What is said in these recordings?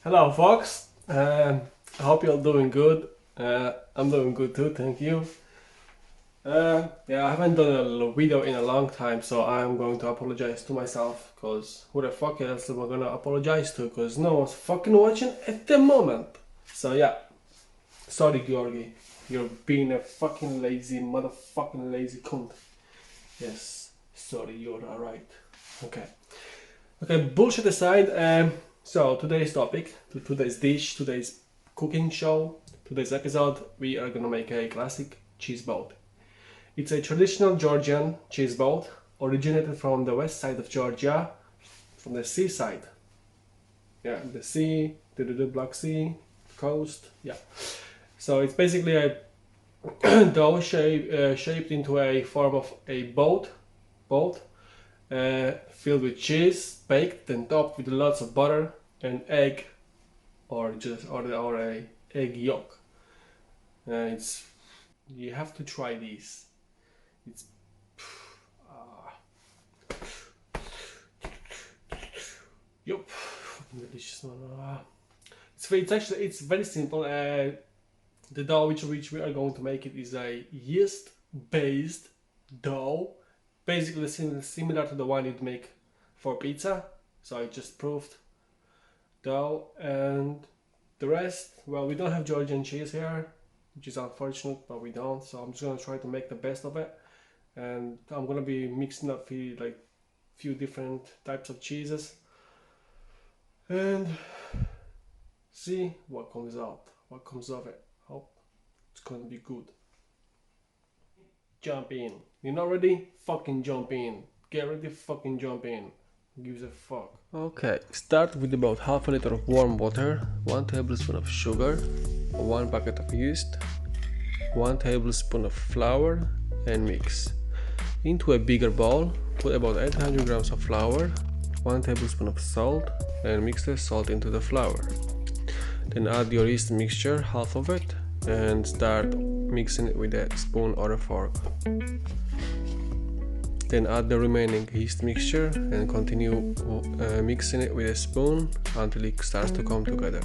Hello, folks. I hope you're doing good. I'm doing good too, thank you. Yeah, I haven't done a video in a long time, so I'm going to apologize to myself. Cause who the fuck else am I gonna apologize to? Cause no one's fucking watching at the moment. So yeah, sorry, Georgi. You're being a fucking lazy motherfucking lazy cunt. Yes, sorry, you're alright. Okay. Okay, bullshit aside, so today's topic, today's dish, today's cooking show, today's episode, we are gonna make a classic cheese boat. It's a traditional Georgian cheese boat, originated from the west side of Georgia, from the seaside. Yeah, the sea, the Black Sea, coast, yeah. So it's basically a dough shaped into a form of a boat filled with cheese, baked and topped with lots of butter and egg, or a egg yolk. It's you have to try these. It's yup, fucking delicious one. It's very simple. The dough which we are going to make it is a yeast based dough, basically similar to the one you'd make for pizza. So I just proved dough, and the rest, well, we don't have Georgian cheese here, which is unfortunate, but we don't. So I'm just gonna try to make the best of it, and I'm gonna be mixing up few different types of cheeses and see what comes out, what comes of it. Hope it's gonna be good. Jump in. You're not ready? Fucking jump in. Get ready, fucking jump in. Gives a fuck. Okay, start with about half a liter of warm water, 1 tablespoon of sugar, 1 bucket of yeast, 1 tablespoon of flour, and mix. Into a bigger bowl, put about 800 grams of flour, 1 tablespoon of salt, and mix the salt into the flour. Then add your yeast mixture, half of it, and start mixing it with a spoon or a fork. Then add the remaining yeast mixture and continue mixing it with a spoon until it starts to come together.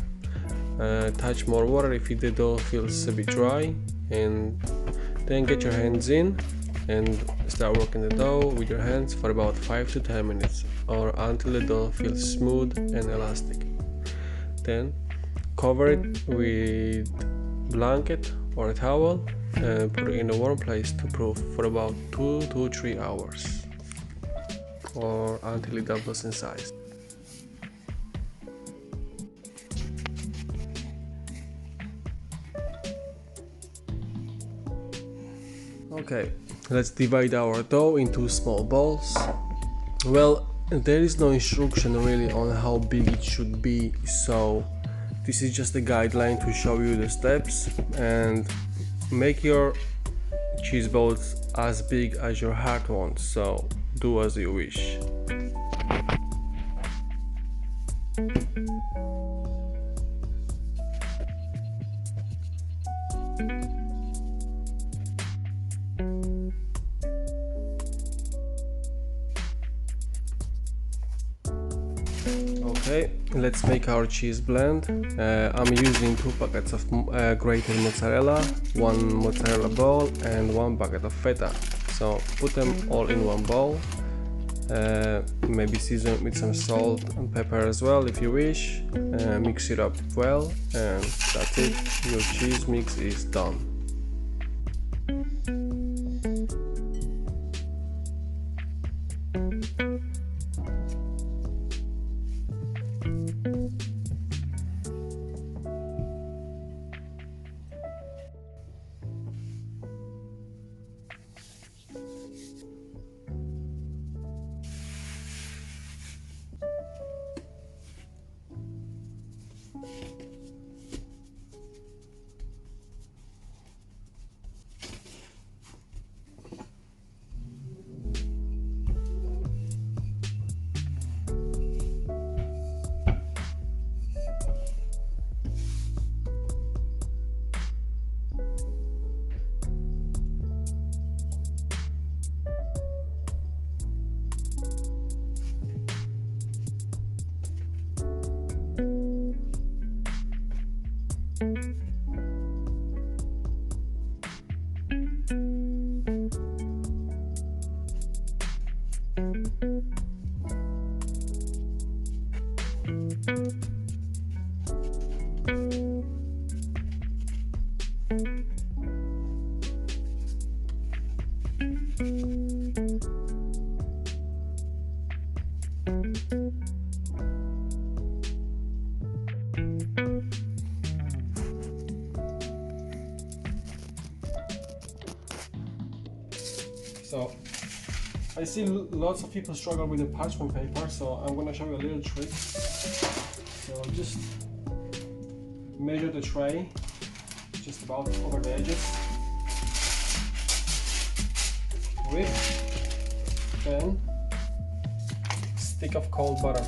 Touch more water if the dough feels a bit dry, and then get your hands in and start working the dough with your hands for about 5 to 10 minutes or until the dough feels smooth and elastic. Then cover it with blanket or a towel and put it in a warm place to proof for about 2 to 3 hours or until it doubles in size. Okay, let's divide our dough into small balls. Well, there is no instruction really on how big it should be, so this is just a guideline to show you the steps, and make your cheese balls as big as your heart wants, so do as you wish. Okay, let's make our cheese blend. I'm using 2 packets of grated mozzarella, 1 mozzarella ball, and 1 bucket of feta. So put them all in one bowl. Maybe season with some salt and pepper as well if you wish. Mix it up well, and that's it. Your cheese mix is done. So I see lots of people struggle with the parchment paper, so I'm gonna show you a little trick. So just measure the tray just about over the edges with then stick of cold butter.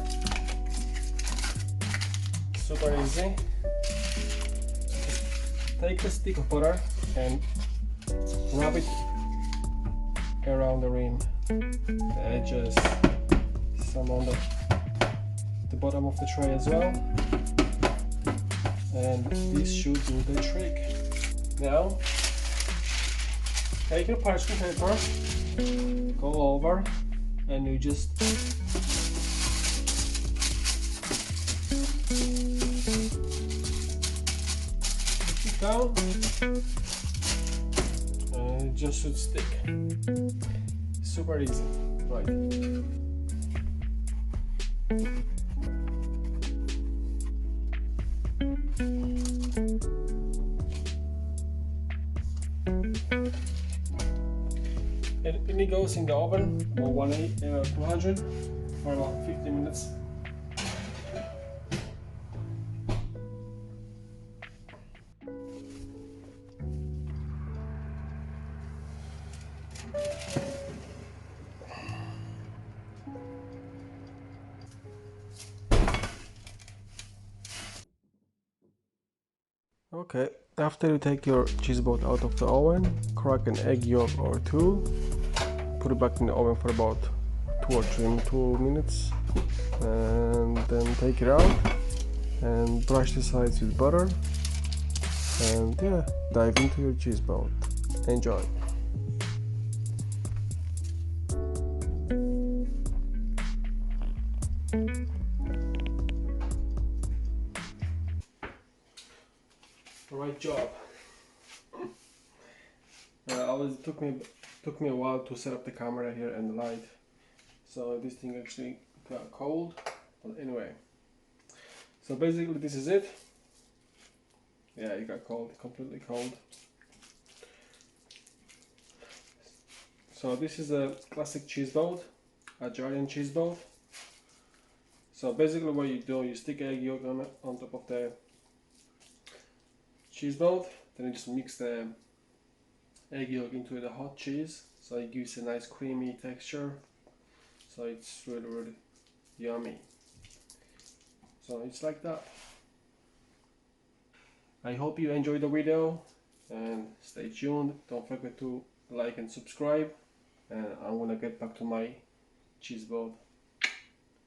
Super easy. Take the stick of butter and rub it around the rim, the edges, some on the bottom of the tray as well, and this should do the trick. Now take your parchment paper, go over, and you just push it down, and it just should stick. Super easy, right? And it goes in the oven for 200 for about 15 minutes. Okay, after you take your cheese boat out of the oven, crack an egg yolk or two, put it back in the oven for about 2 minutes, and then take it out and brush the sides with butter, and yeah, dive into your cheese boat. Enjoy! Right job. Took me a while to set up the camera here and the light, so this thing actually got cold. But anyway, so basically this is it. Yeah, it got cold, completely cold. So this is a classic cheese boat, Adjaruli cheese boat. So basically what you do, you stick egg yolk on top of the cheese boat, then you just mix the egg yolk into the hot cheese, so it gives a nice creamy texture, so it's really yummy. So it's like that. I hope you enjoyed the video, and stay tuned, don't forget to like and subscribe, and I'm gonna get back to my cheese boat.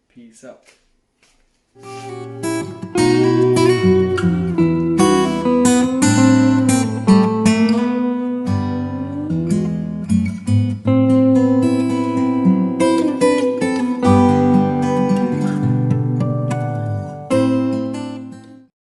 Peace out.